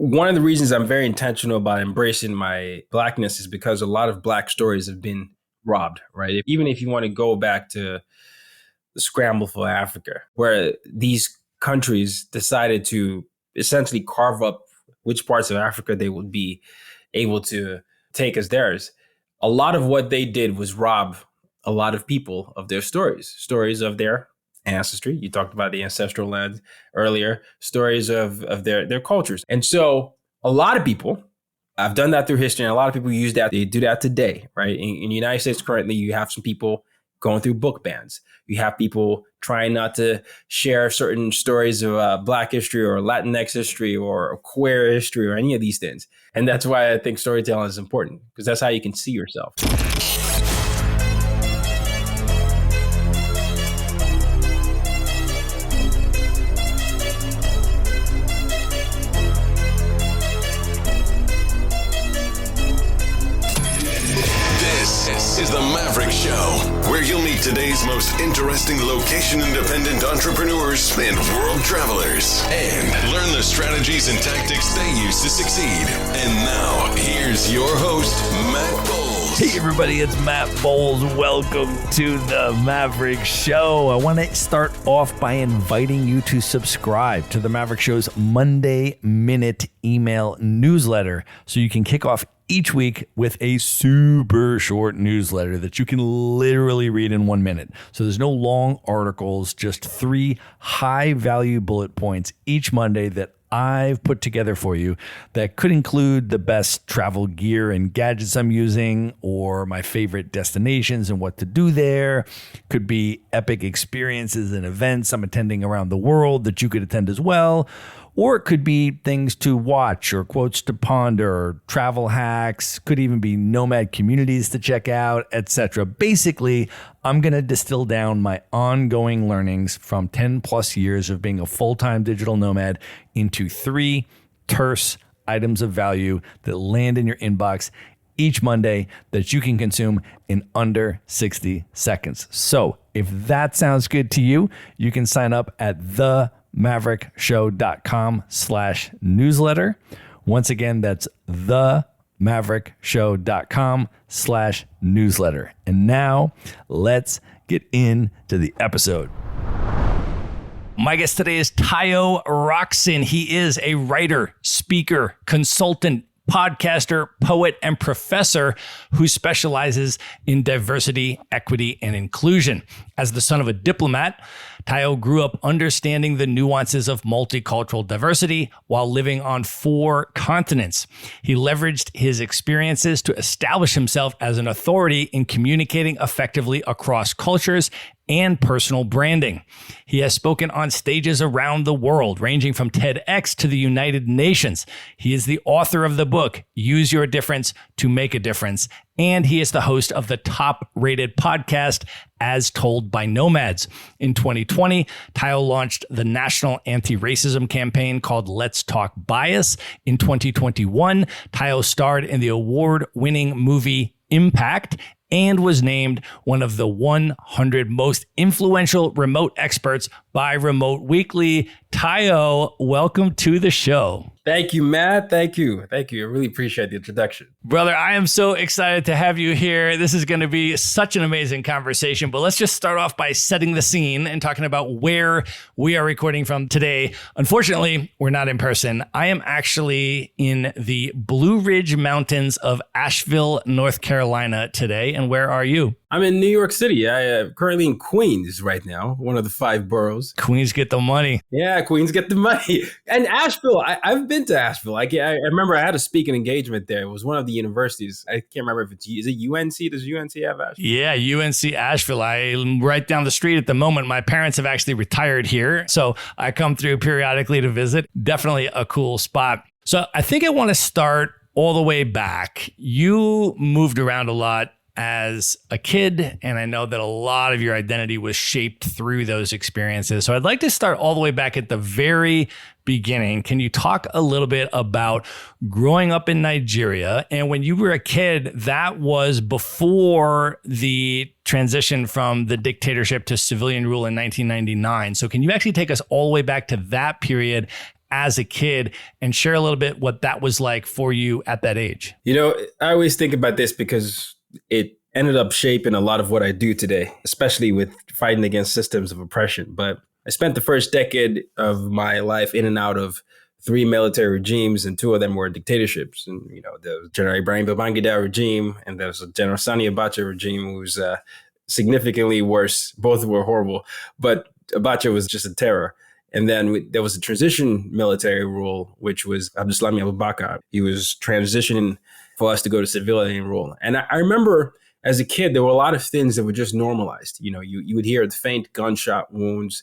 One of the reasons I'm very intentional about embracing my Blackness is because a lot of Black stories have been robbed, right? Even if you want to go back to the scramble for Africa, where these countries decided to essentially carve up which parts of Africa they would be able to take as theirs. A lot of what they did was rob a lot of people of their stories of their ancestry. You talked about the ancestral land earlier, stories of their cultures. And so a lot of people, I've done that through history, and a lot of people use that. They do that today, right? In the United States currently, you have some people going through book bans. You have people trying not to share certain stories of Black history or Latinx history or queer history or any of these things. And that's why I think storytelling is important, because that's how you can see yourself. This is the Maverick Show, where you'll meet today's most interesting location-independent entrepreneurs and world travelers, and learn the strategies and tactics they use to succeed. And now, here's your host, Matt Bowles. Hey everybody, it's Matt Bowles. Welcome to the Maverick Show. I want to start off by inviting you to subscribe to the Maverick Show's Monday Minute email newsletter so you can kick off each week with a super short newsletter that you can literally read in 1 minute. So there's no long articles, just 3 high value bullet points each Monday that I've put together for you that could include the best travel gear and gadgets I'm using, or my favorite destinations and what to do there. Could be epic experiences and events I'm attending around the world that you could attend as well. Or it could be things to watch or quotes to ponder or travel hacks. Could even be nomad communities to check out, etc. Basically, I'm going to distill down my ongoing learnings from 10 plus years of being a full-time digital nomad into 3 terse items of value that land in your inbox each Monday that you can consume in under 60 seconds. So if that sounds good to you, you can sign up at themaverickshow.com/newsletter. Once again, that's themaverickshow.com/newsletter. And now let's get into the episode. My guest today is Tayo Rockson. He is a writer, speaker, consultant, podcaster, poet, and professor who specializes in diversity, equity, and inclusion. As the son of a diplomat, Tayo grew up understanding the nuances of multicultural diversity while living on 4 continents. He leveraged his experiences to establish himself as an authority in communicating effectively across cultures and personal branding. He has spoken on stages around the world, ranging from TEDx to the United Nations. He is the author of the book, Use Your Difference to Make a Difference, and he is the host of the top-rated podcast, As Told by Nomads. In 2020, Tayo launched the national anti-racism campaign called Let's Talk Bias. In 2021, Tayo starred in the award-winning movie Impact and was named one of the 100 most influential remote experts by Remote Weekly. Tayo, welcome to the show. Thank you, Matt. Thank you. I really appreciate the introduction. Brother, I am so excited to have you here. This is going to be such an amazing conversation, but let's just start off by setting the scene and talking about where we are recording from today. Unfortunately, we're not in person. I am actually in the Blue Ridge Mountains of Asheville, North Carolina today. And where are you? I'm in New York City. I am currently in Queens right now, one of the 5 boroughs. Queens get the money. Yeah, Queens get the money. And Asheville, I've been to Asheville. I remember I had a speaking engagement there. It was one of the universities. I can't remember if is it UNC? Does UNC have Asheville? Yeah, UNC Asheville. I'm right down the street at the moment. My parents have actually retired here, so I come through periodically to visit. Definitely a cool spot. So I think I want to start all the way back. You moved around a lot as a kid, and I know that a lot of your identity was shaped through those experiences. So I'd like to start all the way back at the very beginning. Can you talk a little bit about growing up in Nigeria? And when you were a kid, that was before the transition from the dictatorship to civilian rule in 1999. So can you actually take us all the way back to that period as a kid, and share a little bit what that was like for you at that age. I always think about this because it ended up shaping a lot of what I do today, especially with fighting against systems of oppression. But I spent the first decade of my life in and out of 3 military regimes, and 2 of them were dictatorships. And, the General Ibrahim Babangida regime, and there was a General Sani Abacha regime, who was significantly worse. Both were horrible, but Abacha was just a terror. And then there was a transition military rule, which was Abdulsalami Abubakar. He was transitioning for us to go to civilian rule. And I remember as a kid, there were a lot of things that were just normalized. You would hear the faint gunshot wounds.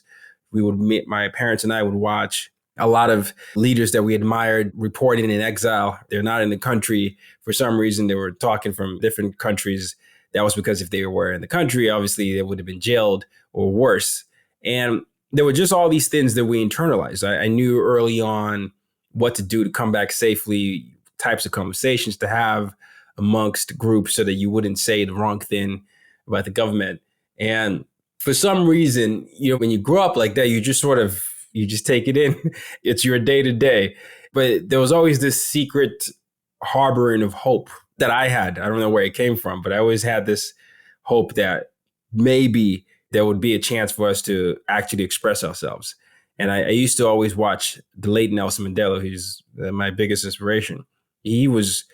My parents and I would watch a lot of leaders that we admired reporting in exile. They're not in the country. For some reason, they were talking from different countries. That was because if they were in the country, obviously they would have been jailed or worse. And there were just all these things that we internalized. I knew early on what to do to come back safely, types of conversations to have amongst groups so that you wouldn't say the wrong thing about the government. And for some reason, when you grow up like that, you just take it in. It's your day to day. But there was always this secret harboring of hope that I had. I don't know where it came from, but I always had this hope that maybe there would be a chance for us to actually express ourselves. And I used to always watch the late Nelson Mandela, who's my biggest inspiration. He was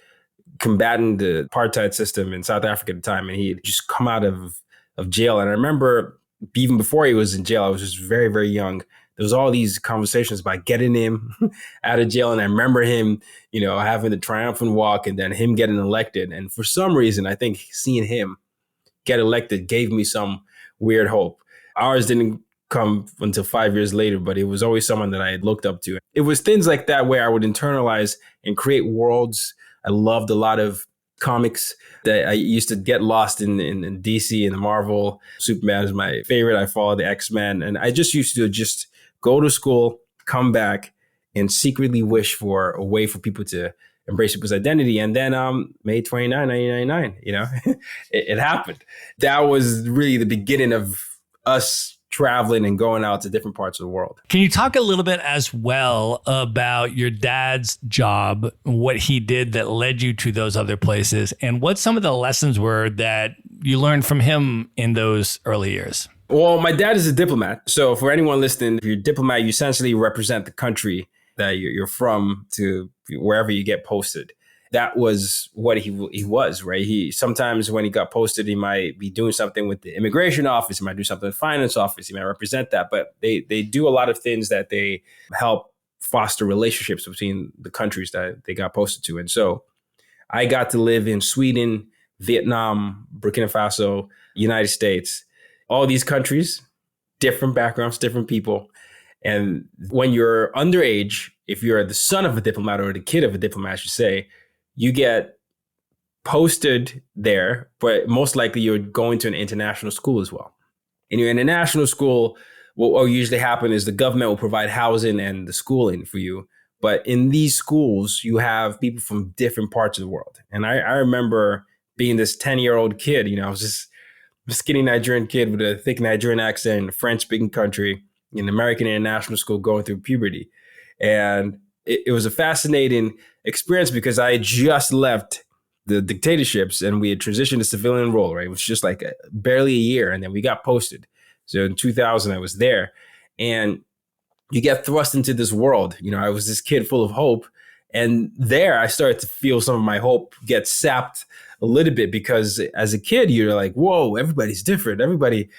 combating the apartheid system in South Africa at the time, and he had just come out of jail. And I remember even before he was in jail, I was just very, very young. There was all these conversations about getting him out of jail. And I remember him, having the triumphant walk and then him getting elected. And for some reason, I think seeing him get elected gave me some weird hope. Ours didn't come until 5 years later, but it was always someone that I had looked up to. It was things like that where I would internalize and create worlds. I loved a lot of comics that I used to get lost in DC and the Marvel. Superman is my favorite. I followed the X-Men, and I just used to just go to school, come back, and secretly wish for a way for people to embrace people's identity. And then May 29, 1999, it happened. That was really the beginning of us traveling and going out to different parts of the world. Can you talk a little bit as well about your dad's job, what he did that led you to those other places, and what some of the lessons were that you learned from him in those early years? Well, my dad is a diplomat. So for anyone listening, if you're a diplomat, you essentially represent the country that you're from to wherever you get posted. That was what he was, right? He sometimes when he got posted, he might be doing something with the immigration office. He might do something with the finance office. He might represent that. But they do a lot of things that they help foster relationships between the countries that they got posted to. And so I got to live in Sweden, Vietnam, Burkina Faso, United States, all these countries, different backgrounds, different people. And when you're underage, if you're the son of a diplomat or the kid of a diplomat, I should say, you get posted there, but most likely you're going to an international school as well. In your international school, what will usually happen is the government will provide housing and the schooling for you. But in these schools, you have people from different parts of the world. And I remember being this 10-year-old kid, I was just a skinny Nigerian kid with a thick Nigerian accent in a French-speaking country in American international school going through puberty. And it was a fascinating experience because I had just left the dictatorships and we had transitioned to civilian role, right? It was just like barely a year and then we got posted. So in 2000, I was there and you get thrust into this world. I was this kid full of hope. And there I started to feel some of my hope get sapped a little bit because as a kid, you're like, whoa, everybody's different. Everybody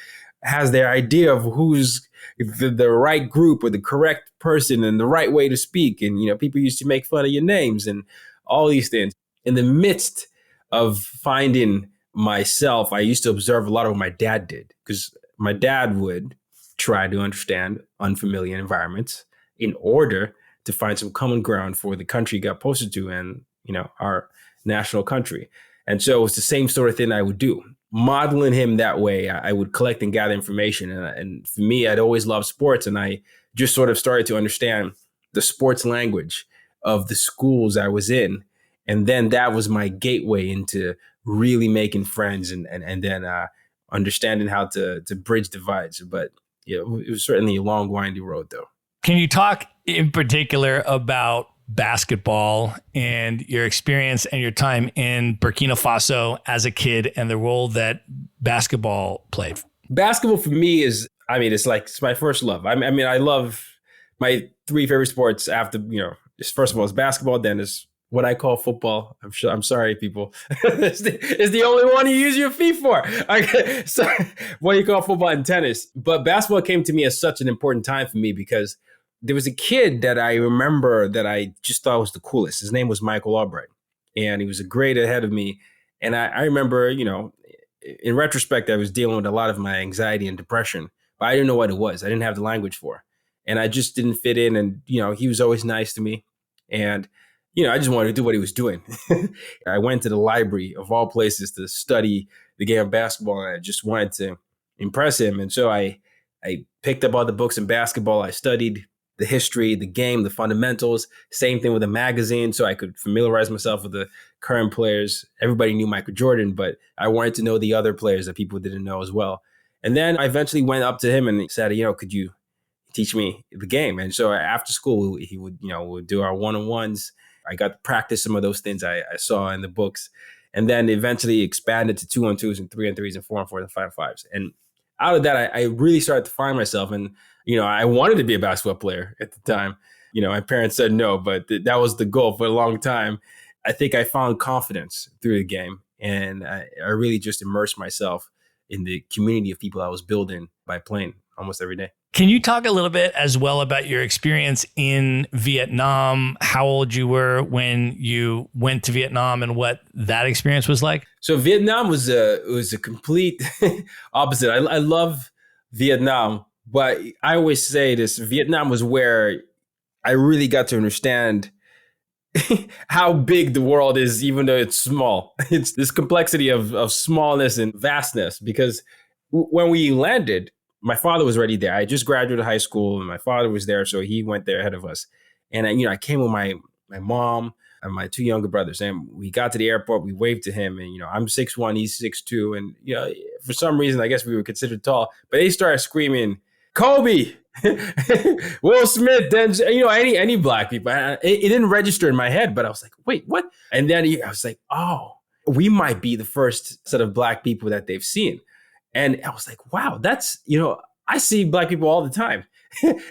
has their idea of who's the right group or the correct person and the right way to speak. And, people used to make fun of your names and all these things. In the midst of finding myself, I used to observe a lot of what my dad did because my dad would try to understand unfamiliar environments in order to find some common ground for the country he got posted to and, our national country. And so it was the same sort of thing I would do. Modeling him that way, I would collect and gather information. And for me, I'd always loved sports. And I just sort of started to understand the sports language of the schools I was in. And then that was my gateway into really making friends and then understanding how to bridge divides. But it was certainly a long, windy road, though. Can you talk in particular about basketball and your experience and your time in Burkina Faso as a kid and the role that basketball played? Basketball for me is, it's my first love. I love my three favorite sports after, first of all, it's basketball, then is what I call football. I'm sorry, people. it's the only one you use your feet for. Okay, so what you call football and tennis. But basketball came to me at such an important time for me because there was a kid that I remember that I just thought was the coolest. His name was Michael Albright, and he was a grade ahead of me. And I remember, in retrospect, I was dealing with a lot of my anxiety and depression, but I didn't know what it was. I didn't have the language for it. And I just didn't fit in. And, he was always nice to me. And, I just wanted to do what he was doing. I went to the library of all places to study the game of basketball. And I just wanted to impress him. And so I picked up all the books in basketball. I studied the history, the game, the fundamentals. Same thing with the magazine. So I could familiarize myself with the current players. Everybody knew Michael Jordan, but I wanted to know the other players that people didn't know as well. And then I eventually went up to him and said, could you teach me the game? And so after school, he would, would do our one-on-ones. I got to practice some of those things I saw in the books, and then eventually expanded to 2-on-2s and 3-on-3s and 4-on-4s and 5-on-5s. And out of that, I really started to find myself. And, I wanted to be a basketball player at the time. My parents said no, but that was the goal for a long time. I think I found confidence through the game, and I really just immersed myself in the community of people I was building by playing almost every day. Can you talk a little bit as well about your experience in Vietnam, how old you were when you went to Vietnam and what that experience was like? So Vietnam was a complete opposite. I love Vietnam, but I always say this, Vietnam was where I really got to understand how big the world is, even though it's small. It's this complexity of smallness and vastness, because when we landed, my father was already there. I just graduated high school and my father was there. So he went there ahead of us. And I came with my mom and my two younger brothers, and we got to the airport. We waved to him, and, I'm 6'1", he's 6'2". And, for some reason, I guess we were considered tall, but they started screaming, Kobe, Will Smith, then, any black people. It didn't register in my head, but I was like, wait, what? And then I was like, oh, we might be the first set of black people that they've seen. And I was like, wow, that's, I see black people all the time,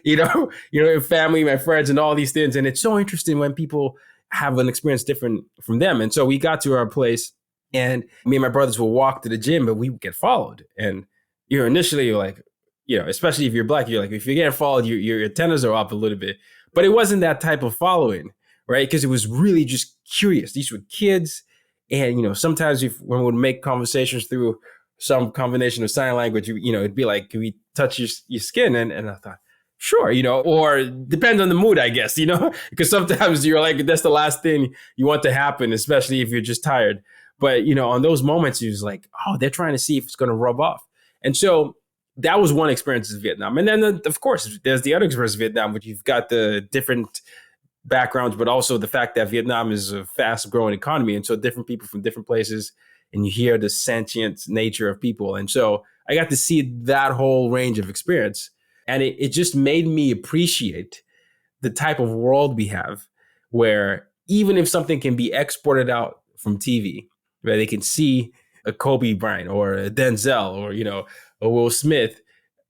in family, my friends and all these things. And it's so interesting when people have an experience different from them. And so we got to our place, and me and my brothers would walk to the gym, but we would get followed. And, initially you're like, especially if you're black, you're like, if you get followed, your antennas are up a little bit. But it wasn't that type of following, right? Because it was really just curious. These were kids. And, sometimes when we would make conversations through some combination of sign language, it'd be like, can we touch your skin? And I thought, sure, or depends on the mood, I guess, because sometimes you're like, that's the last thing you want to happen, especially if you're just tired. But, on those moments, you're just like, oh, they're trying to see if it's going to rub off. And so that was one experience in Vietnam. And then, of course, there's the other experience in Vietnam, which you've got the different backgrounds, but also the fact that Vietnam is a fast growing economy. And so different people from different places, and you hear the sentient nature of people. And so I got to see that whole range of experience. And it just made me appreciate the type of world we have, where even if something can be exported out from TV, where they can see a Kobe Bryant or a Denzel or, a Will Smith,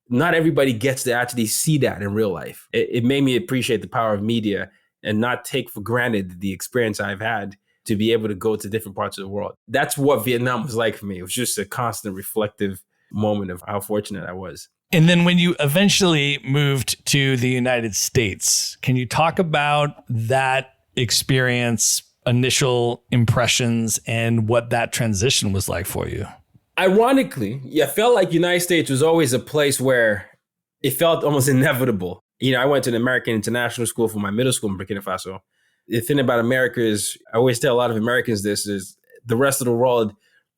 not everybody gets to actually see that in real life. It made me appreciate the power of media and not take for granted the experience I've had to be able to go to different parts of the world. That's what Vietnam was like for me. It was just a constant reflective moment of how fortunate I was. And then when you eventually moved to the United States, can you talk about that experience, initial impressions, and what that transition was like for you? Ironically, I felt like United States was always a place where it felt almost inevitable. I went to an American international school for my middle school in Burkina Faso. The thing about America is, I always tell a lot of Americans this, is the rest of the world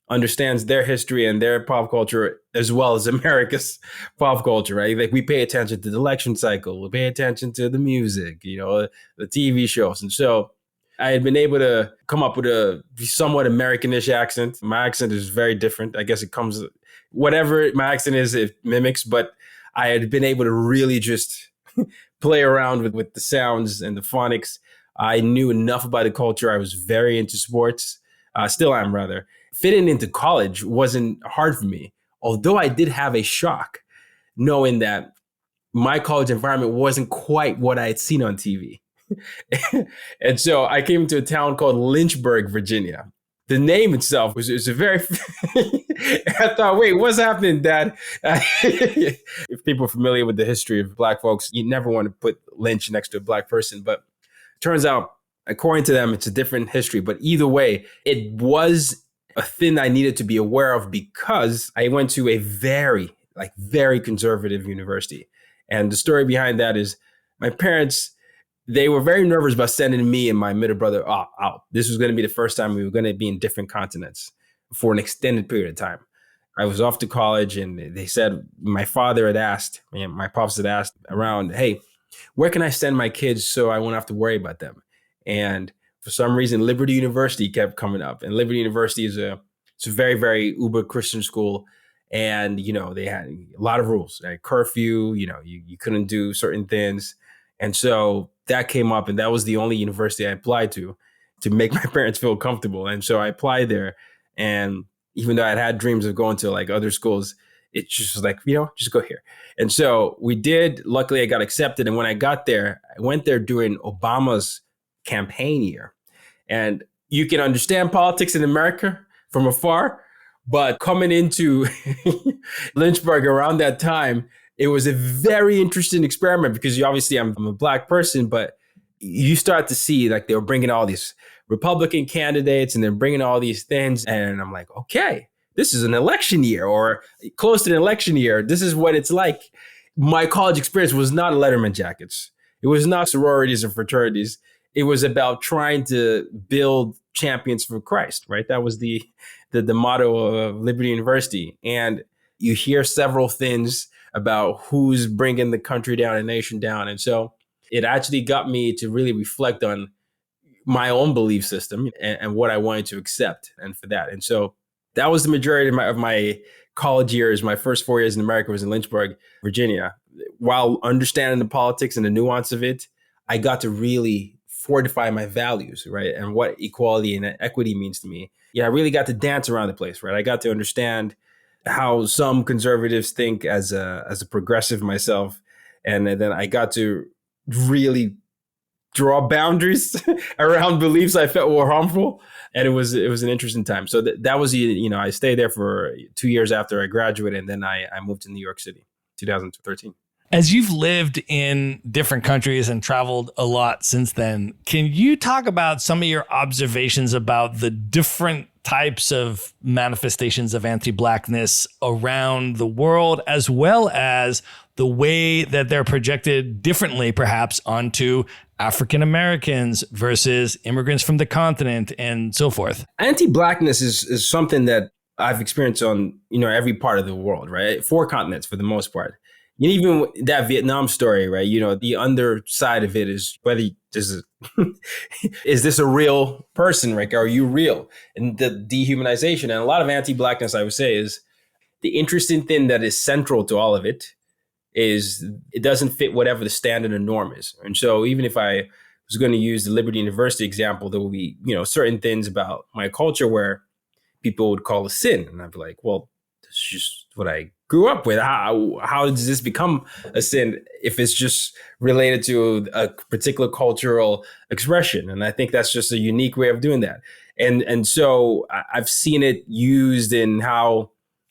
understands their history and their pop culture as well as America's pop culture, right? Like, we pay attention to the election cycle, we pay attention to the music, the TV shows. And so I had been able to come up with a somewhat Americanish accent. My accent is very different. I guess it comes, whatever my accent is, it mimics, but I had been able to really just play around with the sounds and the phonics. I knew enough about the culture. I was very into sports, still am rather. Fitting into college wasn't hard for me, although I did have a shock knowing that my college environment wasn't quite what I had seen on TV. And so I came to a town called Lynchburg, Virginia. The name itself was a very, I thought, wait, what's happening, Dad? If people are familiar with the history of Black folks, you never want to put lynch next to a Black person. But it turns out, according to them, it's a different history. But either way, it was a thing I needed to be aware of because I went to a very conservative university. And the story behind that is my parents, they were very nervous about sending me and my middle brother out. This was going to be the first time we were going to be in different continents for an extended period of time. I was off to college and they said, my father had asked, and my pops had asked around, hey, where can I send my kids so I won't have to worry about them? And for some reason, Liberty University kept coming up. And Liberty University it's a very, very uber Christian school. And, they had a lot of rules, like curfew, you couldn't do certain things. And so that came up, and that was the only university I applied to make my parents feel comfortable. And so I applied there. And even though I'd had dreams of going to like other schools, it just was like, just go here. And so we did. Luckily, I got accepted. And when I got there, I went there during Obama's campaign year. And you can understand politics in America from afar, but coming into Lynchburg around that time, it was a very interesting experiment because I'm a Black person, but you start to see like they were bringing all these Republican candidates and they're bringing all these things. And I'm like, okay, this is an election year or close to an election year. This is what it's like. My college experience was not Letterman jackets. It was not sororities or fraternities. It was about trying to build champions for Christ, right? That was the motto of Liberty University. And you hear several things about who's bringing the country down and nation down. And so it actually got me to really reflect on my own belief system and what I wanted to accept and for that. And so that was the majority of my college years. My first 4 years in America was in Lynchburg, Virginia. While understanding the politics and the nuance of it, I got to really fortify my values, right? And what equality and equity means to me. Yeah, I really got to dance around the place, right? I got to understand how some conservatives think as a progressive myself. And then I got to really draw boundaries around beliefs I felt were harmful. And it was an interesting time. So that was, I stayed there for 2 years after I graduated. And then I moved to New York City, 2013. As you've lived in different countries and traveled a lot since then, can you talk about some of your observations about the different types of manifestations of anti-Blackness around the world, as well as the way that they're projected differently, perhaps, onto African Americans versus immigrants from the continent and so forth? Anti-Blackness is something that I've experienced on, every part of the world, right? 4 continents for the most part. Even that Vietnam story, right? The underside of it is whether is this a real person, right? Are you real? And the dehumanization. And a lot of anti-Blackness, I would say, is the interesting thing that is central to all of it is it doesn't fit whatever the standard and norm is. And so even if I was going to use the Liberty University example, there will be, certain things about my culture where people would call a sin. And I'd be like, well, that's just what I grew up with. How does this become a sin if it's just related to a particular cultural expression? And I think that's just a unique way of doing that. And so I've seen it used in how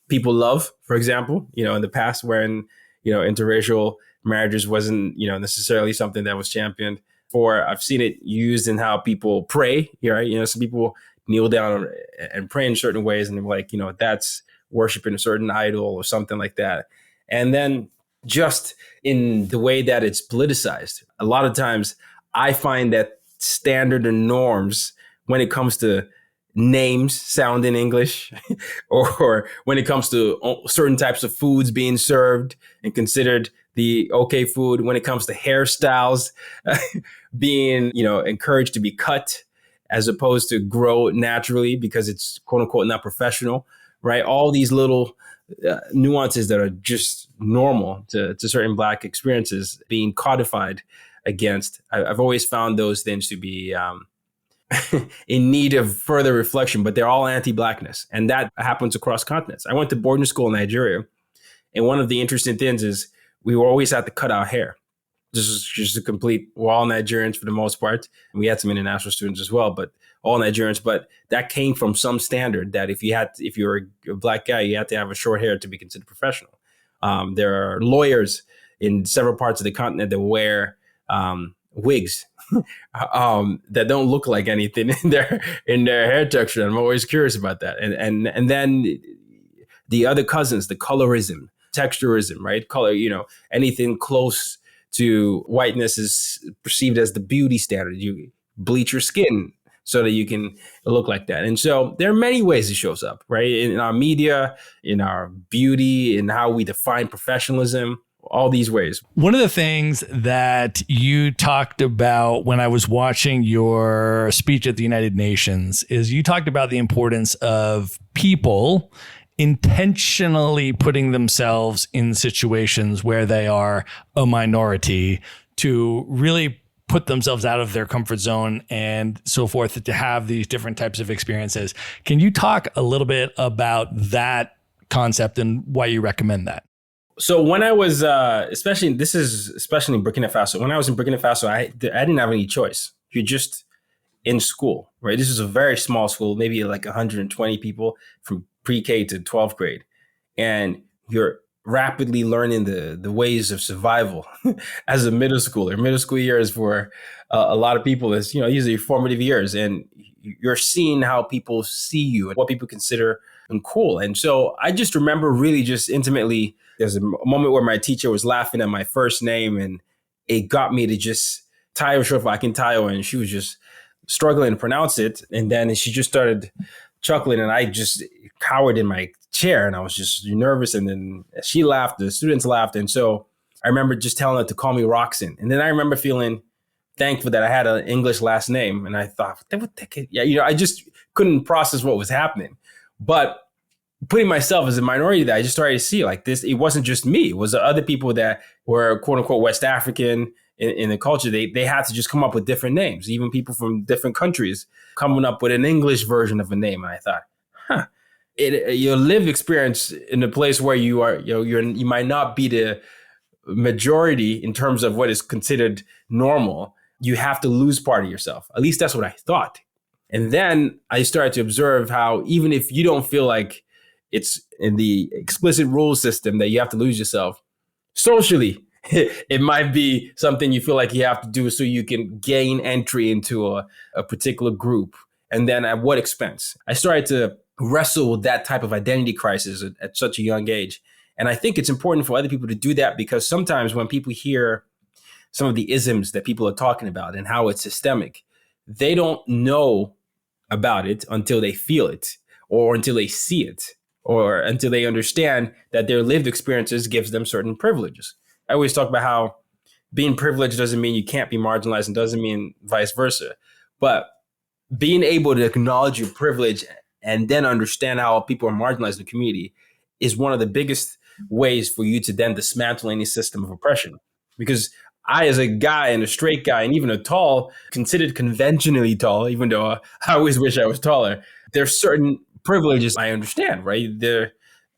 people love, for example, in the past when, interracial marriages wasn't, necessarily something that was championed for. I've seen it used in how people pray, right? Some people kneel down and pray in certain ways and they're like, that's worshiping a certain idol or something like that. And then just in the way that it's politicized, a lot of times I find that standard and norms when it comes to names sound in English or when it comes to certain types of foods being served and considered the okay food, when it comes to hairstyles being, encouraged to be cut as opposed to grow naturally because it's quote unquote not professional. Right. All these little nuances that are just normal to certain Black experiences being codified against. I've always found those things to be in need of further reflection, but they're all anti-Blackness. And that happens across continents. I went to boarding school in Nigeria. And one of the interesting things is we were always had to cut our hair. This is just a complete, we're all Nigerians for the most part. And we had some international students as well, but all Nigerians. But that came from some standard that if you were a Black guy, you had to have a short hair to be considered professional. There are lawyers in several parts of the continent that wear wigs that don't look like anything in their hair texture. I'm always curious about that. And then the other cousins, the colorism, texturism, right? Color, anything close to whiteness is perceived as the beauty standard. You bleach your skin so that you can look like that. And so there are many ways it shows up, right? In our media, in our beauty, in how we define professionalism, all these ways. One of the things that you talked about when I was watching your speech at the United Nations is you talked about the importance of people intentionally putting themselves in situations where they are a minority to really put themselves out of their comfort zone and so forth, to have these different types of experiences. Can you talk a little bit about that concept and why you recommend that? So when I was, especially in Burkina Faso, when I was in Burkina Faso, I didn't have any choice. You're just in school, right? This is a very small school, maybe like 120 people from pre-K to 12th grade. And you're rapidly learning the ways of survival as a middle schooler. Middle school years for a lot of people is, usually formative years. And you're seeing how people see you and what people consider cool. And so I just remember really just intimately, there's a moment where my teacher was laughing at my first name and it got me to just Tayo Shofa Akintayo, and she was just struggling to pronounce it. And then she just started chuckling and I just cowered in my chair and I was just nervous. And then she laughed, the students laughed. And so I remember just telling her to call me Roxanne. And then I remember feeling thankful that I had an English last name. And I thought, I just couldn't process what was happening. But putting myself as a minority, that I just started to see like this, it wasn't just me. It was the other people that were quote unquote West African in the culture. They had to just come up with different names, even people from different countries coming up with an English version of a name. And I thought, your lived experience in a place where you are, you might not be the majority in terms of what is considered normal. You have to lose part of yourself. At least that's what I thought. And then I started to observe how even if you don't feel like it's in the explicit rule system that you have to lose yourself, socially, it might be something you feel like you have to do so you can gain entry into a particular group. And then at what expense? I started to wrestle with that type of identity crisis at such a young age. And I think it's important for other people to do that, because sometimes when people hear some of the isms that people are talking about and how it's systemic, they don't know about it until they feel it or until they see it or until they understand that their lived experiences gives them certain privileges. I always talk about how being privileged doesn't mean you can't be marginalized and doesn't mean vice versa. But being able to acknowledge your privilege and then understand how people are marginalized in the community is one of the biggest ways for you to then dismantle any system of oppression. Because I, as a guy and a straight guy, and even a tall, considered conventionally tall, even though I always wish I was taller, there's certain privileges I understand, right?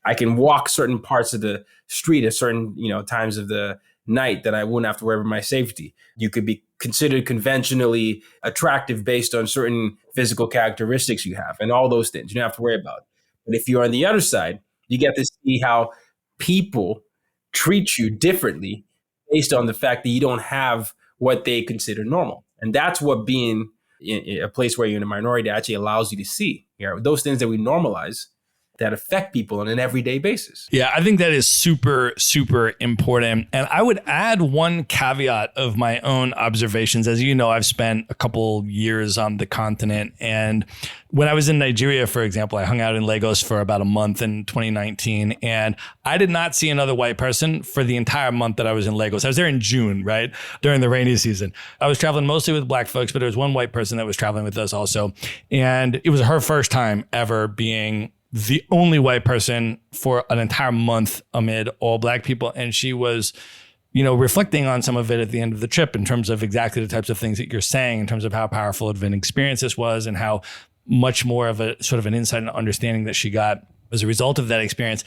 I can walk certain parts of the street at certain, times of the night that I wouldn't have to worry about my safety. You could be considered conventionally attractive based on certain physical characteristics you have, and all those things you don't have to worry about. But if you're on the other side, you get to see how people treat you differently based on the fact that you don't have what they consider normal. And that's what being in a place where you're in a minority actually allows you to see. Those things that we normalize that affect people on an everyday basis. Yeah, I think that is super, super important. And I would add one caveat of my own observations. As you know, I've spent a couple years on the continent. And when I was in Nigeria, for example, I hung out in Lagos for about a month in 2019. And I did not see another white person for the entire month that I was in Lagos. I was there in June, right? During the rainy season. I was traveling mostly with black folks, but there was one white person that was traveling with us also. And it was her first time ever being the only white person for an entire month amid all black people. And she was, reflecting on some of it at the end of the trip in terms of exactly the types of things that you're saying, in terms of how powerful of an experience this was and how much more of a sort of an insight and understanding that she got as a result of that experience.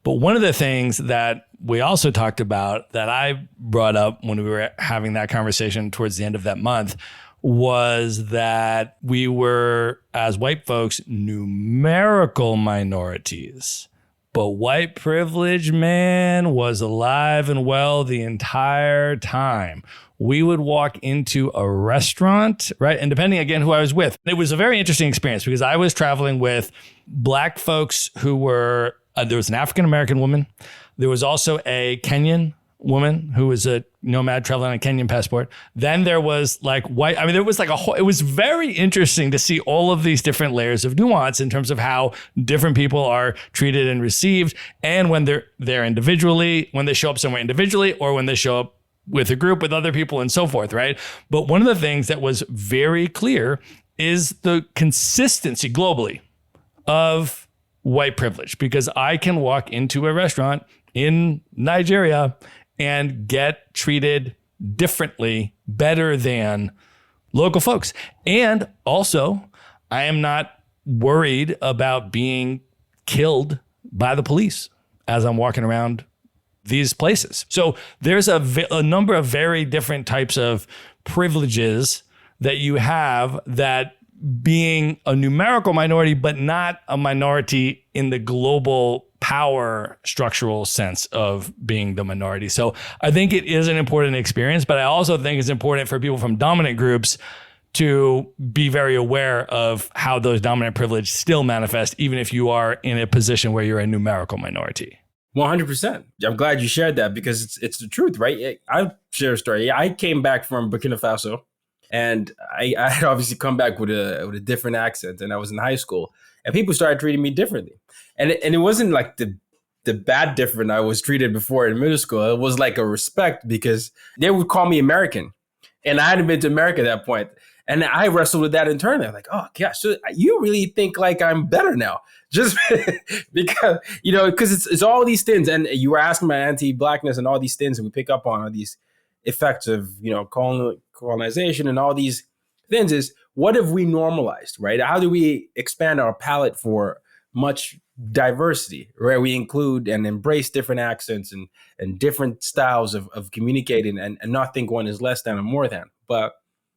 But one of the things that we also talked about that I brought up when we were having that conversation towards the end of that month was that we were, as white folks, numerical minorities. But white privilege, man, was alive and well the entire time. We would walk into a restaurant, right? And depending, again, who I was with, it was a very interesting experience because I was traveling with black folks who were, there was an African-American woman. There was also a Kenyan woman who was a nomad traveling on a Kenyan passport. Then there was like white, there was like it was very interesting to see all of these different layers of nuance in terms of how different people are treated and received. And when they're there individually, when they show up somewhere individually, or when they show up with a group with other people and so forth, right? But one of the things that was very clear is the consistency globally of white privilege, because I can walk into a restaurant in Nigeria and get treated differently, better than local folks. And also, I am not worried about being killed by the police as I'm walking around these places. So there's a number of very different types of privileges that you have, that being a numerical minority, but not a minority in the global power structural sense of being the minority. So I think it is an important experience, but I also think it's important for people from dominant groups to be very aware of how those dominant privilege still manifest, even if you are in a position where you're a numerical minority. 100%. I'm glad you shared that because it's the truth, right? I'll share a story. I came back from Burkina Faso, and I had obviously come back with a different accent, and I was in high school, and people started treating me differently. And it wasn't like the bad different I was treated before in middle school. It was like a respect, because they would call me American, and I hadn't been to America at that point. And I wrestled with that internally. I'm like, oh gosh, so you really think like I'm better now? Just because, because it's all these things. And you were asking about anti-blackness and all these things that we pick up on, all these effects of, colonization and all these things, is what have we normalized, right? How do we expand our palette for much diversity, where we include and embrace different accents and different styles of communicating, and not think one is less than or more than. But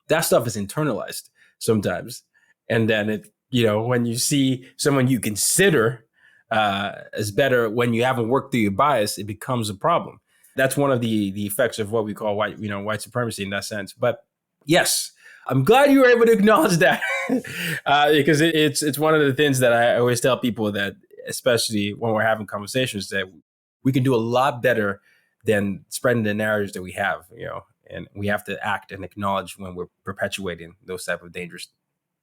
that stuff is internalized sometimes. And then when you see someone you consider as better, when you haven't worked through your bias, it becomes a problem. That's one of the effects of what we call white supremacy in that sense. But yes, I'm glad you were able to acknowledge that because it's one of the things that I always tell people, that especially when we're having conversations, that we can do a lot better than spreading the narratives that we have, and we have to act and acknowledge when we're perpetuating those type of dangerous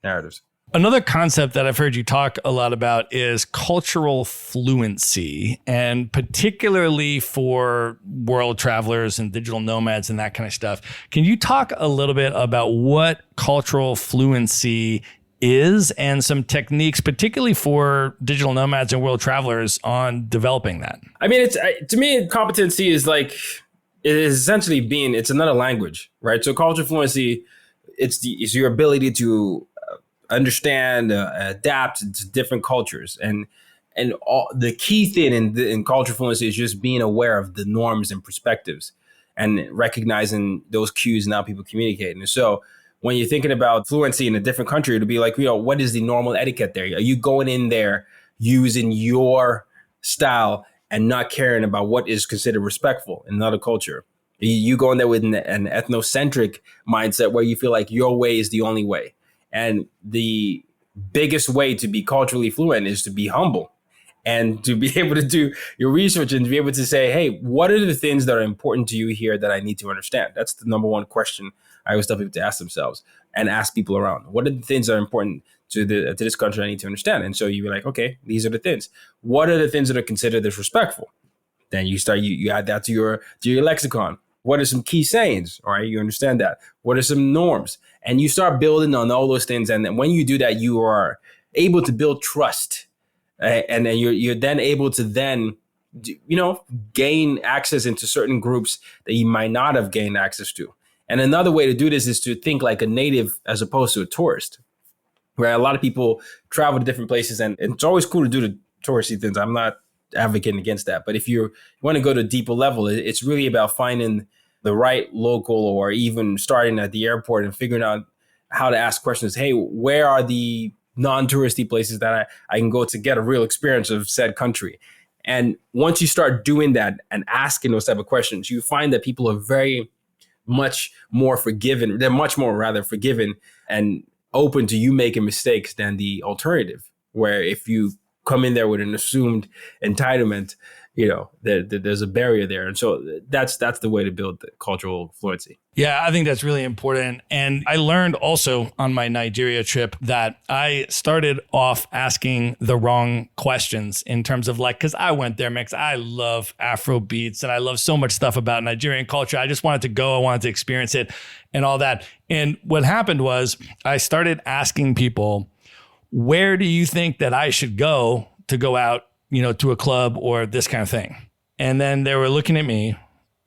narratives. Another concept that I've heard you talk a lot about is cultural fluency, and particularly for world travelers and digital nomads and that kind of stuff. Can you talk a little bit about what cultural fluency is and some techniques, particularly for digital nomads and world travelers, on developing that? It's to me, competency is essentially it's another language, right? So cultural fluency, it's your ability to understand, adapt to different cultures, and all, the key thing in cultural fluency is just being aware of the norms and perspectives, and recognizing those cues and how people communicate. And so, when you're thinking about fluency in a different country, it'll be like, what is the normal etiquette there? Are you going in there using your style and not caring about what is considered respectful in another culture? You go in there with an ethnocentric mindset where you feel like your way is the only way. And the biggest way to be culturally fluent is to be humble and to be able to do your research and to be able to say, hey, what are the things that are important to you here that I need to understand? That's the number one question I always tell people to ask themselves and ask people around. What are the things that are important to this country I need to understand? And so you're like, okay, these are the things. What are the things that are considered disrespectful? Then you start, you add that to your lexicon. What are some key sayings? All right, you understand that. What are some norms? And you start building on all those things. And then when you do that, you are able to build trust And then you're then able to then, gain access into certain groups that you might not have gained access to. And another way to do this is to think like a native as opposed to a tourist, where a lot of people travel to different places, and it's always cool to do the touristy things. I'm not advocating against that. But if you want to go to a deeper level, it's really about finding the right local, or even starting at the airport and figuring out how to ask questions. Hey, where are the non-touristy places that I can go to get a real experience of said country? And once you start doing that and asking those type of questions, you find that people are very much more forgiven. They're much more rather forgiven and open to you making mistakes than the alternative, where if you come in there with an assumed entitlement, there's a barrier there. And so that's the way to build the cultural fluency. Yeah, I think that's really important. And I learned also on my Nigeria trip that I started off asking the wrong questions in terms of because I went there, Mix. I love Afro beats and I love so much stuff about Nigerian culture. I just wanted to go. I wanted to experience it and all that. And what happened was I started asking people, where do you think that I should go to go out, to a club or this kind of thing? And then they were looking at me,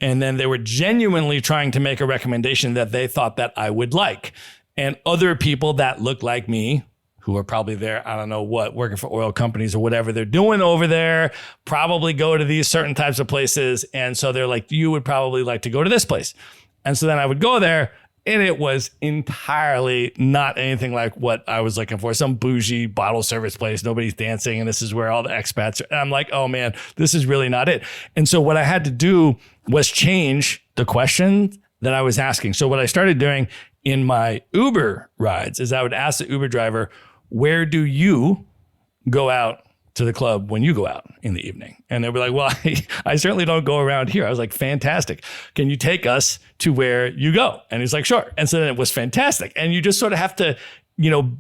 and then they were genuinely trying to make a recommendation that they thought that I would like. And other people that looked like me, who are probably there, I don't know what, working for oil companies or whatever they're doing over there, probably go to these certain types of places. And so they're like, you would probably like to go to this place. And so then I would go there, and it was entirely not anything like what I was looking for. Some bougie bottle service place, nobody's dancing, and this is where all the expats are. And I'm like, oh man, this is really not it. And so what I had to do was change the question that I was asking. So what I started doing in my Uber rides is I would ask the Uber driver, where do you go out to the club when you go out in the evening? And they'll be like, well, I certainly don't go around here. I was like, fantastic. Can you take us to where you go? And he's like, sure. And so then it was fantastic. And you just sort of have to,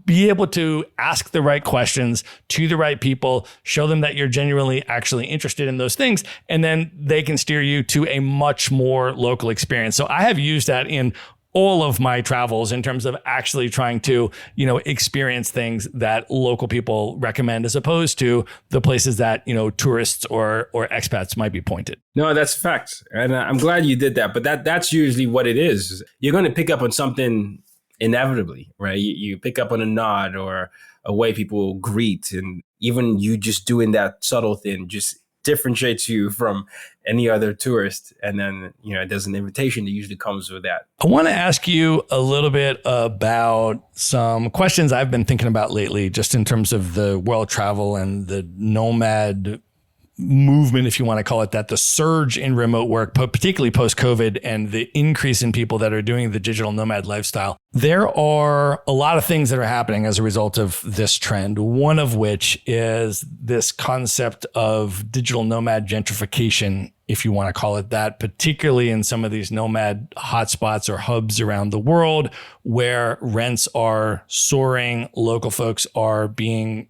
be able to ask the right questions to the right people, show them that you're genuinely actually interested in those things. And then they can steer you to a much more local experience. So I have used that in all of my travels in terms of actually trying to, experience things that local people recommend, as opposed to the places that, tourists or expats might be pointed. No, that's facts. And I'm glad you did that. But that's usually what it is. You're going to pick up on something inevitably, right? You pick up on a nod or a way people greet. And even you just doing that subtle thing just differentiates you from any other tourist. And then, there's an invitation that usually comes with that. I want to ask you a little bit about some questions I've been thinking about lately, just in terms of the world travel and the nomad movement, if you want to call it that, the surge in remote work, particularly post-COVID, and the increase in people that are doing the digital nomad lifestyle. There are a lot of things that are happening as a result of this trend, one of which is this concept of digital nomad gentrification, if you want to call it that, particularly in some of these nomad hotspots or hubs around the world where rents are soaring, local folks are being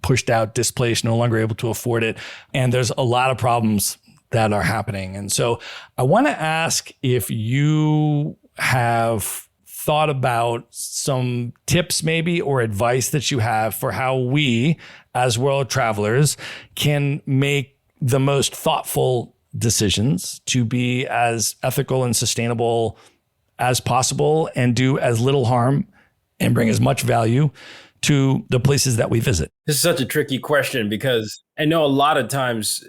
pushed out, displaced, no longer able to afford it. And there's a lot of problems that are happening. And so I want to ask if you have thought about some tips maybe or advice that you have for how we as world travelers can make the most thoughtful decisions to be as ethical and sustainable as possible and do as little harm and bring as much value to the places that we visit. This is such a tricky question because I know a lot of times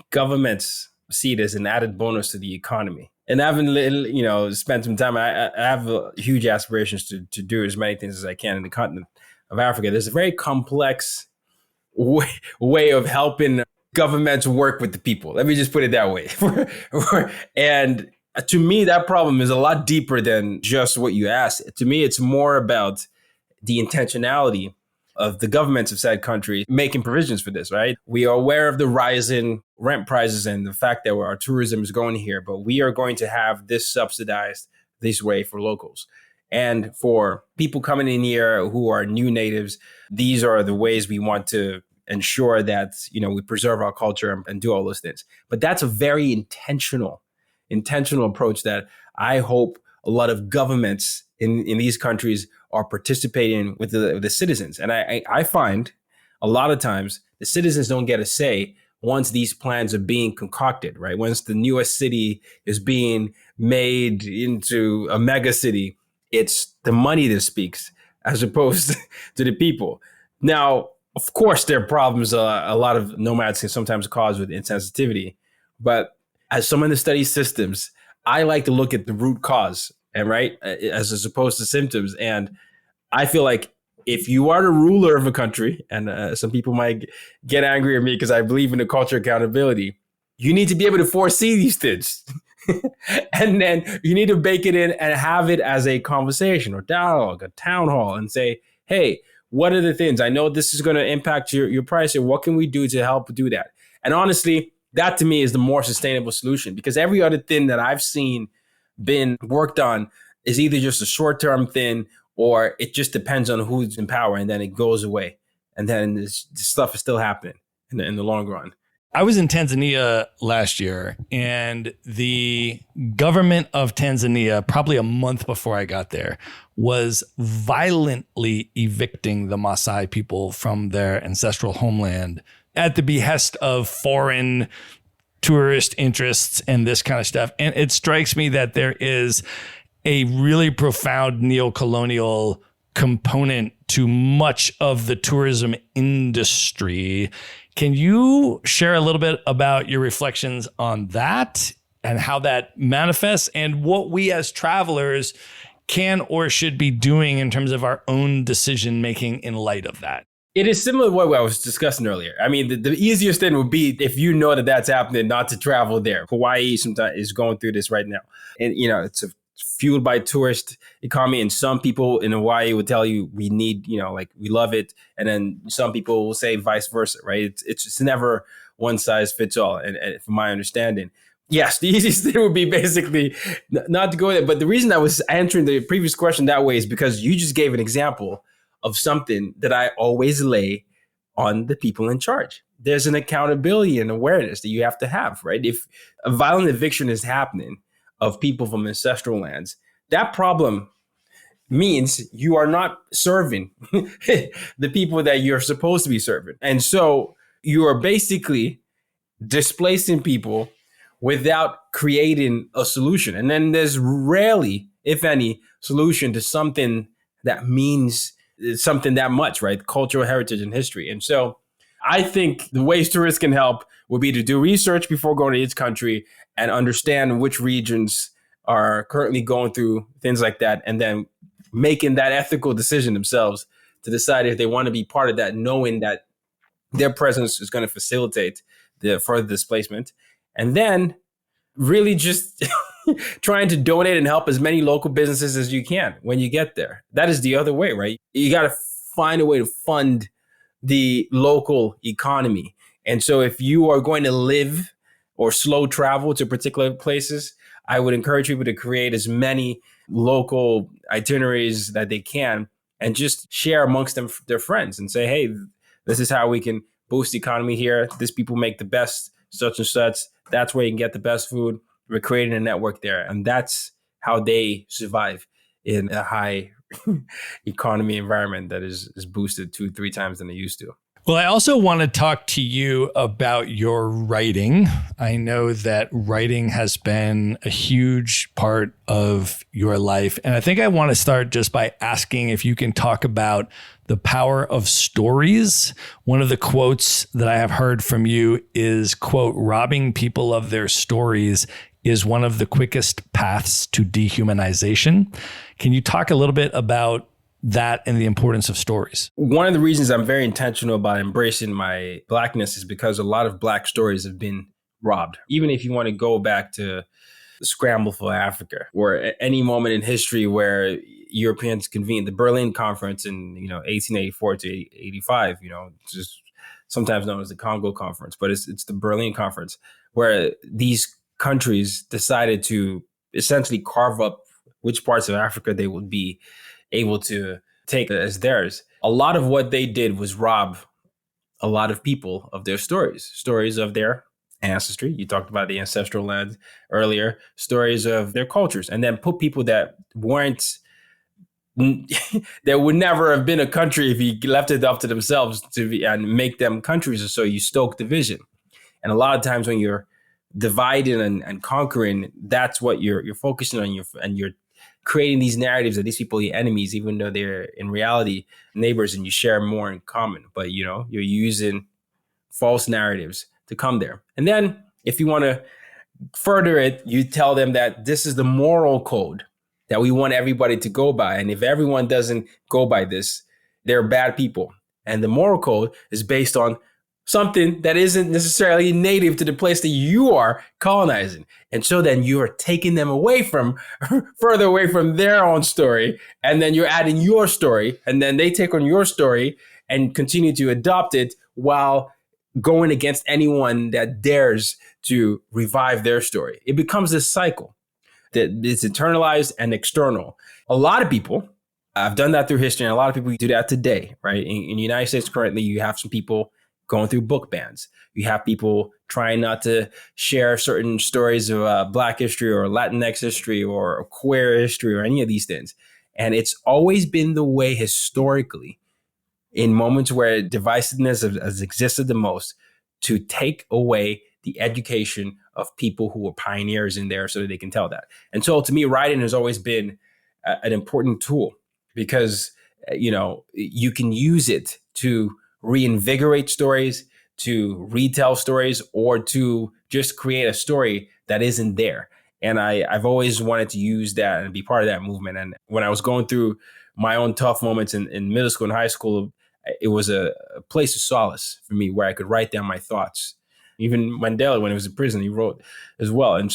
governments see it as an added bonus to the economy. And I've spent some time, I have huge aspirations to do as many things as I can in the continent of Africa. There's a very complex way of helping governments work with the people. Let me just put it that way. And to me, that problem is a lot deeper than just what you asked. To me, it's more about the intentionality of the governments of said country making provisions for this, right? We are aware of the rise in rent prices and the fact that our tourism is going here, but we are going to have this subsidized this way for locals. And for people coming in here who are new natives, these are the ways we want to ensure that, we preserve our culture and do all those things. But that's a very intentional approach that I hope a lot of governments in these countries are participating with the citizens. And I find a lot of times the citizens don't get a say once these plans are being concocted, right? Once the newest city is being made into a mega city, it's the money that speaks as opposed to the people. Now, of course, there are problems a lot of nomads can sometimes cause with insensitivity. But as someone that studies systems, I like to look at the root cause, and right, as opposed to symptoms. And I feel like if you are the ruler of a country, and some people might get angry at me because I believe in the culture of accountability, you need to be able to foresee these things. And then you need to bake it in and have it as a conversation or dialogue, a town hall, and say, hey, what are the things? I know this is going to impact your price, and what can we do to help do that? And honestly, that to me is the more sustainable solution, because every other thing that I've seen been worked on is either just a short-term thing or it just depends on who's in power, and then it goes away. And then this stuff is still happening in the long run. I was in Tanzania last year, and the government of Tanzania, probably a month before I got there, was violently evicting the Maasai people from their ancestral homeland at the behest of foreign tourist interests and this kind of stuff. And it strikes me that there is a really profound neo-colonial component to much of the tourism industry. Can you share a little bit about your reflections on that and how that manifests, and what we as travelers can or should be doing in terms of our own decision making in light of that? It is similar to what I was discussing earlier. I mean, the easiest thing would be if you know that that's happening, not to travel there. Hawaii sometimes is going through this right now. And, it's fueled by tourist economy. And some people in Hawaii would tell you we need, we love it. And then some people will say vice versa, right? It's never one size fits all. And from my understanding, yes, the easiest thing would be basically not to go there. But the reason I was answering the previous question that way is because you just gave an example of something that I always lay on the people in charge. There's an accountability and awareness that you have to have, right? If a violent eviction is happening of people from ancestral lands, that problem means you are not serving the people that you're supposed to be serving. And so you are basically displacing people without creating a solution. And then there's rarely, if any, solution to something that means something that much, right? Cultural heritage and history. And so I think the ways tourists can help would be to do research before going to each country and understand which regions are currently going through things like that, and then making that ethical decision themselves to decide if they want to be part of that, knowing that their presence is going to facilitate the further displacement. And then really just trying to donate and help as many local businesses as you can when you get there. That is the other way, right? You got to find a way to fund the local economy. And so if you are going to live or slow travel to particular places, I would encourage people to create as many local itineraries that they can and just share amongst them their friends and say, hey, this is how we can boost the economy here. These people make the best such and such. That's where you can get the best food. We're creating a network there. And that's how they survive in a high economy environment that is boosted 2-3 times than they used to. Well, I also want to talk to you about your writing. I know that writing has been a huge part of your life. And I think I want to start just by asking if you can talk about the power of stories. One of the quotes that I have heard from you is, quote, robbing people of their stories is one of the quickest paths to dehumanization. Can you talk a little bit about that and the importance of stories? One of the reasons I'm very intentional about embracing my Blackness is because a lot of Black stories have been robbed. Even if you want to go back to the scramble for Africa, or at any moment in history where Europeans convened the Berlin Conference in 1884 to 85, just sometimes known as the Congo Conference, but it's the Berlin Conference, where these countries decided to essentially carve up which parts of Africa they would be able to take as theirs. A lot of what they did was rob a lot of people of their stories of their ancestry. You talked about the ancestral land earlier, stories of their cultures, and then put people that weren't there would never have been a country if you left it up to themselves and make them countries. And so you stoke division. And a lot of times when you're dividing and conquering, that's what you're focusing on. And you're creating these narratives that these people are your enemies, even though they're in reality neighbors and you share more in common. But you're using false narratives to come there. And then if you want to further it, you tell them that this is the moral code that we want everybody to go by. And if everyone doesn't go by this, they're bad people. And the moral code is based on something that isn't necessarily native to the place that you are colonizing. And so then you are taking them further away from their own story. And then you're adding your story. And then they take on your story and continue to adopt it while going against anyone that dares to revive their story. It becomes this cycle that is internalized and external. A lot of people, I've done that through history, and a lot of people do that today, right? In the United States currently, you have some people going through book bans. You have people trying not to share certain stories of Black history or Latinx history or queer history or any of these things. And it's always been the way historically, in moments where divisiveness has existed the most, to take away the education of people who were pioneers in there so that they can tell that. And so to me, writing has always been an important tool because, you can use it to reinvigorate stories, to retell stories, or to just create a story that isn't there. And I've always wanted to use that and be part of that movement. And when I was going through my own tough moments in middle school and high school, it was a place of solace for me where I could write down my thoughts. Even Mandela, when he was in prison, he wrote as well. And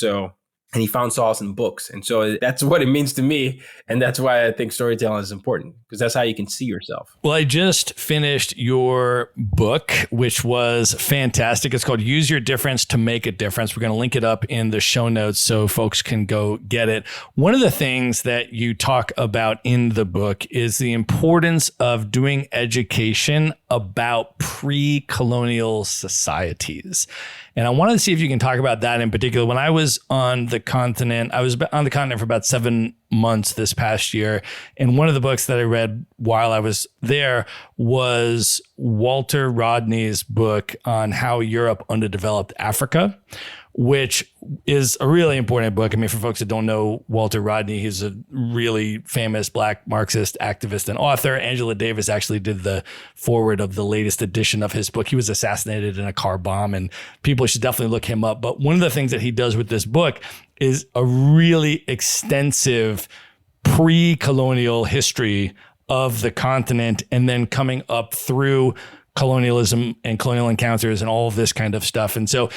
he found solace in books. And so that's what it means to me. And that's why I think storytelling is important, because that's how you can see yourself. Well, I just finished your book, which was fantastic. It's called Use Your Difference to Make a Difference. We're going to link it up in the show notes so folks can go get it. One of the things that you talk about in the book is the importance of doing education about pre-colonial societies. And I wanted to see if you can talk about that in particular. When I was on the continent, I was on the continent for about 7 months this past year. And one of the books that I read while I was there was Walter Rodney's book on how Europe underdeveloped Africa, which is a really important book. I mean, for folks that don't know Walter Rodney, he's a really famous Black Marxist activist and author. Angela Davis actually did the foreword of the latest edition of his book. He was assassinated in a car bomb, and people should definitely look him up. But one of the things that he does with this book is a really extensive pre-colonial history of the continent, and then coming up through colonialism and colonial encounters and all of this kind of stuff. And so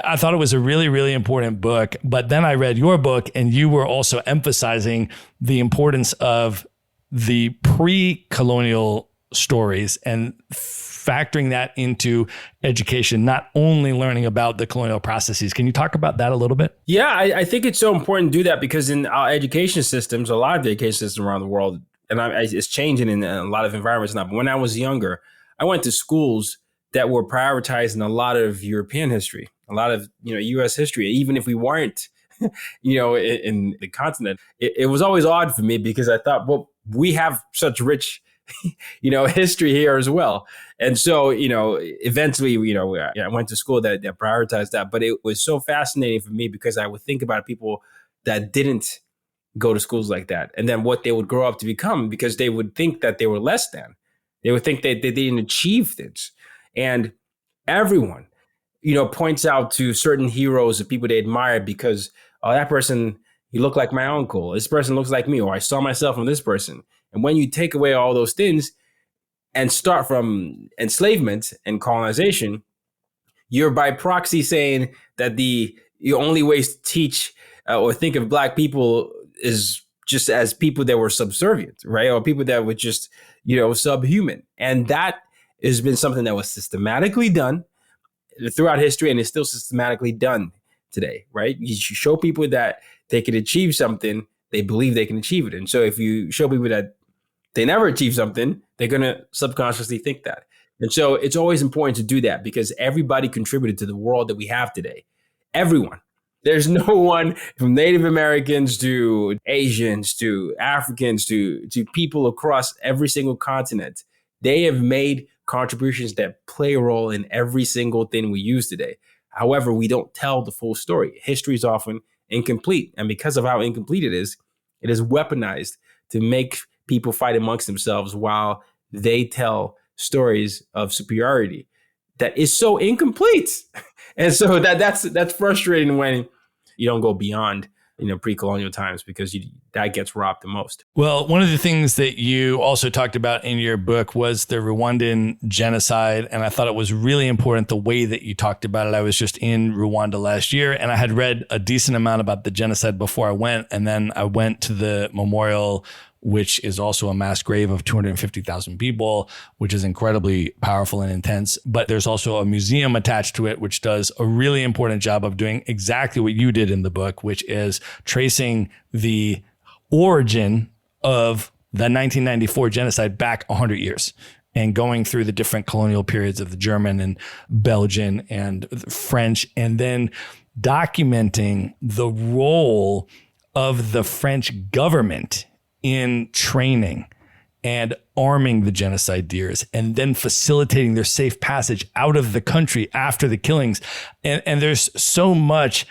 I thought it was a really, really important book. But then I read your book, and you were also emphasizing the importance of the pre-colonial stories and factoring that into education, not only learning about the colonial processes. Can you talk about that a little bit? Yeah, I think it's so important to do that because in our education systems, a lot of the education systems around the world, and it's changing in a lot of environments now. But when I was younger, I went to schools that were prioritizing a lot of European history, a lot of, U.S. history, even if we weren't, in the continent. It was always odd for me because I thought, well, we have such rich, history here as well. And so, eventually, I went to school that prioritized that. But it was so fascinating for me because I would think about people that didn't go to schools like that, and then what they would grow up to become, because they would think that they were less than. They would think that they didn't achieve things. And everyone, points out to certain heroes of people they admire because, oh, that person, he looked like my uncle. This person looks like me, or I saw myself in this person. And when you take away all those things and start from enslavement and colonization, you're by proxy saying that the only ways to teach or think of Black people is just as people that were subservient, right? Or people that were just, subhuman. And that has been something that was systematically done throughout history, and is still systematically done today, right? You show people that they can achieve something, they believe they can achieve it. And so if you show people that they never achieve something, they're going to subconsciously think that. And so it's always important to do that because everybody contributed to the world that we have today. Everyone. There's no one from Native Americans to Asians to Africans to people across every single continent. They have made contributions that play a role in every single thing we use today. However, we don't tell the full story. History is often incomplete. And because of how incomplete it is weaponized to make people fight amongst themselves while they tell stories of superiority that is so incomplete. And so that's frustrating when you don't go beyond pre-colonial times, because that gets robbed the most. Well, one of the things that you also talked about in your book was the Rwandan genocide. And I thought it was really important the way that you talked about it. I was just in Rwanda last year, and I had read a decent amount about the genocide before I went. And then I went to the memorial, which is also a mass grave of 250,000 people, which is incredibly powerful and intense. But there's also a museum attached to it, which does a really important job of doing exactly what you did in the book, which is tracing the origin of the 1994 genocide back 100 years and going through the different colonial periods of the German and Belgian and the French, and then documenting the role of the French government in training and arming the genocideers and then facilitating their safe passage out of the country after the killings. And there's so much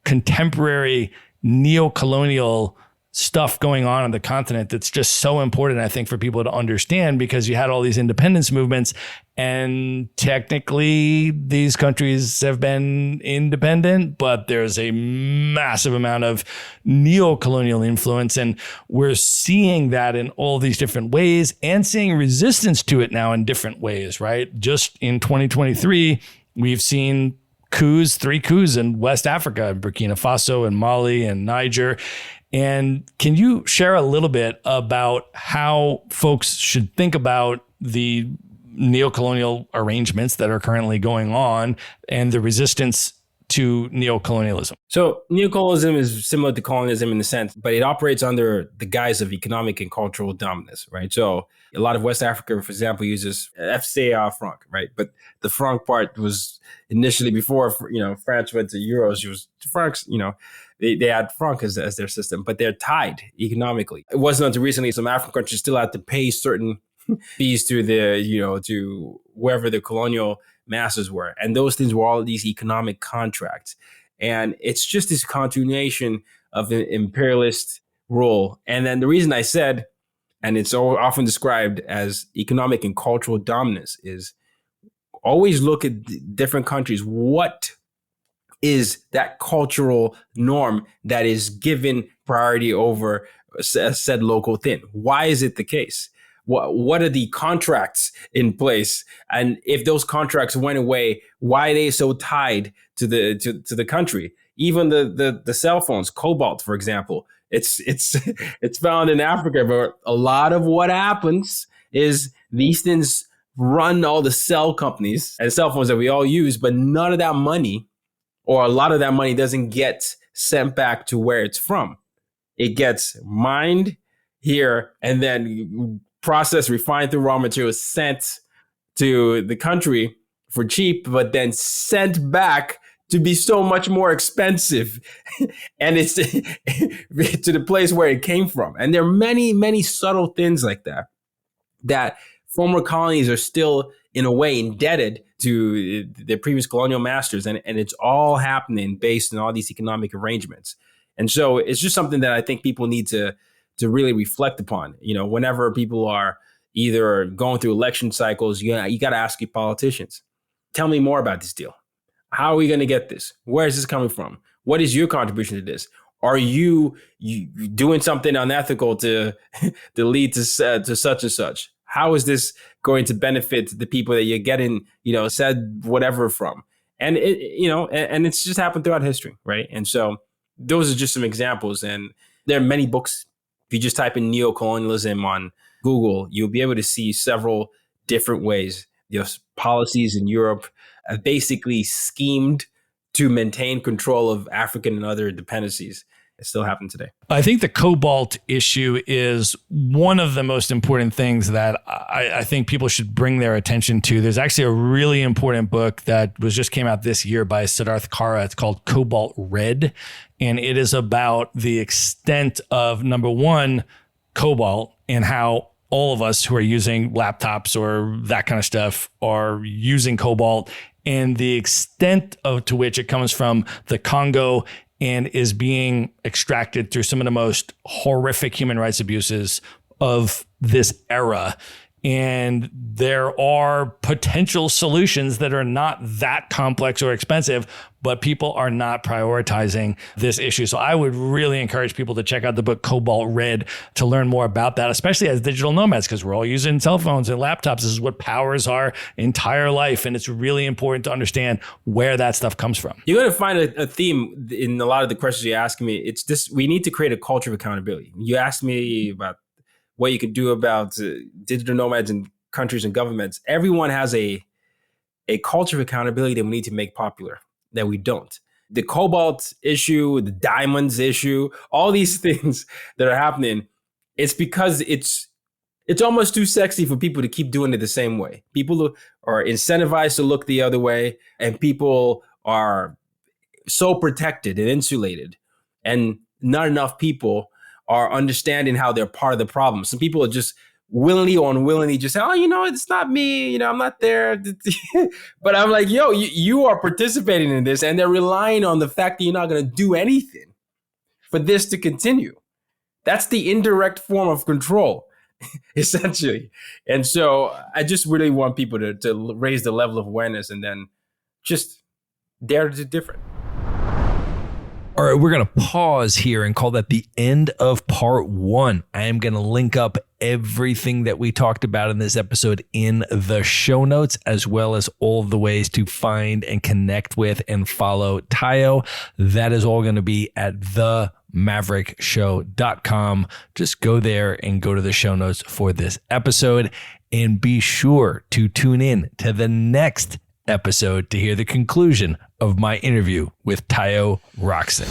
contemporary neo-colonial stuff going on the continent that's just so important, I think, for people to understand, because you had all these independence movements, and technically these countries have been independent, but there's a massive amount of neo-colonial influence, and we're seeing that in all these different ways and seeing resistance to it now in different ways, right? Just in 2023, we've seen three coups in West Africa, Burkina Faso and Mali and Niger. And can you share a little bit about how folks should think about the neo-colonial arrangements that are currently going on and the resistance to neo-colonialism? So neo-colonialism is similar to colonialism in the sense, but it operates under the guise of economic and cultural dominance, right? So a lot of West Africa, for example, uses FCA franc, right? But the franc part was initially, before France went to euros, it was francs, they had franc as their system, but they're tied economically. It wasn't until recently some African countries still had to pay certain fees to to wherever the colonial masters were. And those things were all these economic contracts. And it's just this continuation of an imperialist rule. And then the reason I said, and it's often described as economic and cultural dominance, is always look at different countries. What is that cultural norm that is given priority over said local thing? Why is it the case? What are the contracts in place? And if those contracts went away, why are they so tied to the country? Even the cell phones, Cobalt, for example, it's found in Africa, but a lot of what happens is these things run all the cell companies and cell phones that we all use, but none of that money, or a lot of that money, doesn't get sent back to where it's from. It gets mined here and then processed, refined through raw materials, sent to the country for cheap, but then sent back to be so much more expensive. And it's to the place where it came from. And there are many, many subtle things like that former colonies are still, in a way, indebted to their previous colonial masters. And it's all happening based on all these economic arrangements. And so it's just something that I think people need to really reflect upon. Whenever people are either going through election cycles, you got to ask your politicians, tell me more about this deal. How are we going to get this? Where is this coming from? What is your contribution to this? Are you doing something unethical to lead to such and such? How is this going to benefit the people that you're getting, said whatever from? And and it's just happened throughout history, right? And so those are just some examples. And there are many books. If you just type in neo-colonialism on Google, you'll be able to see several different ways policies in Europe have basically schemed to maintain control of African and other dependencies It still happens today. I think the cobalt issue is one of the most important things that I think people should bring their attention to. There's actually a really important book that just came out this year by Siddharth Kara. It's called Cobalt Red. And it is about the extent of, number one, cobalt and how all of us who are using laptops or that kind of stuff are using cobalt, and the extent to which it comes from the Congo and is being extracted through some of the most horrific human rights abuses of this era. And there are potential solutions that are not that complex or expensive, but people are not prioritizing this issue. So I would really encourage people to check out the book Cobalt Red to learn more about that, especially as digital nomads, because we're all using cell phones and laptops. This is what powers our entire life. And it's really important to understand where that stuff comes from. You're going to find a theme in a lot of the questions you're asking me. It's this: we need to create a culture of accountability. You asked me about what you could do about digital nomads in countries and governments. Everyone has a culture of accountability that we need to make popular, that we don't. The cobalt issue, the diamonds issue, all these things that are happening, it's because it's almost too sexy for people to keep doing it the same way. People are incentivized to look the other way, and people are so protected and insulated, and not enough people are understanding how they're part of the problem. Some people are just willingly or unwillingly just say, oh, it's not me, I'm not there. But I'm like, yo, you are participating in this, and they're relying on the fact that you're not going to do anything for this to continue. That's the indirect form of control, essentially. And so I just really want people to raise the level of awareness and then just dare to do different. All right, we're going to pause here and call that the end of part 1. I am going to link up everything that we talked about in this episode in the show notes, as well as all of the ways to find and connect with and follow Tayo. That is all going to be at themaverickshow.com. Just go there and go to the show notes for this episode, and be sure to tune in to the next episode to hear the conclusion of my interview with Tayo Rockson.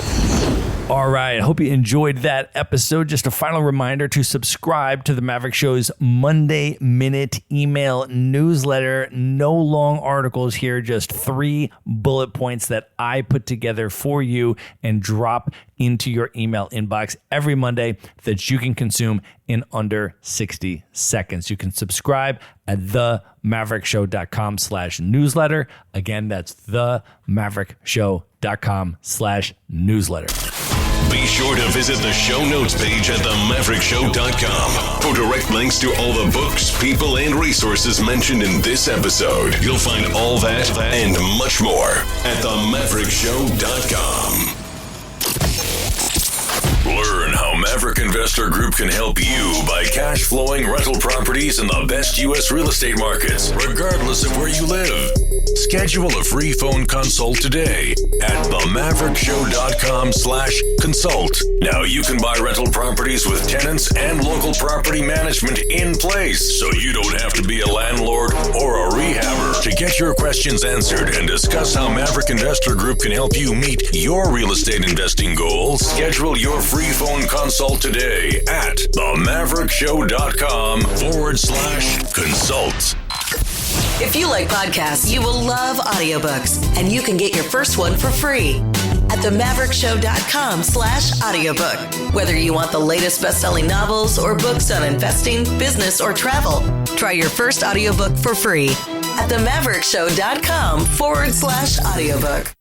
All right, I hope you enjoyed that episode. Just a final reminder to subscribe to the Maverick Show's Monday Minute email newsletter. No long articles here, just 3 bullet points that I put together for you and drop into your email inbox every Monday that you can consume in under 60 seconds. You can subscribe at themaverickshow.com/newsletter. Again, that's themaverickshow.com/newsletter. Be sure to visit the show notes page at themaverickshow.com for direct links to all the books, people, and resources mentioned in this episode. You'll find all that and much more at themaverickshow.com. Learn how Maverick Investor Group can help you buy cash flowing rental properties in the best U.S. real estate markets, regardless of where you live. Schedule a free phone consult today at themaverickshow.com/consult. Now you can buy rental properties with tenants and local property management in place, so you don't have to be a landlord or a rehabber. To get your questions answered and discuss how Maverick Investor Group can help you meet your real estate investing goals, schedule your free phone consult today at themaverickshow.com/consult. If you like podcasts, you will love audiobooks, and you can get your first one for free at themaverickshow.com/audiobook. Whether you want the latest best-selling novels or books on investing, business, or travel, try your first audiobook for free at themaverickshow.com/audiobook.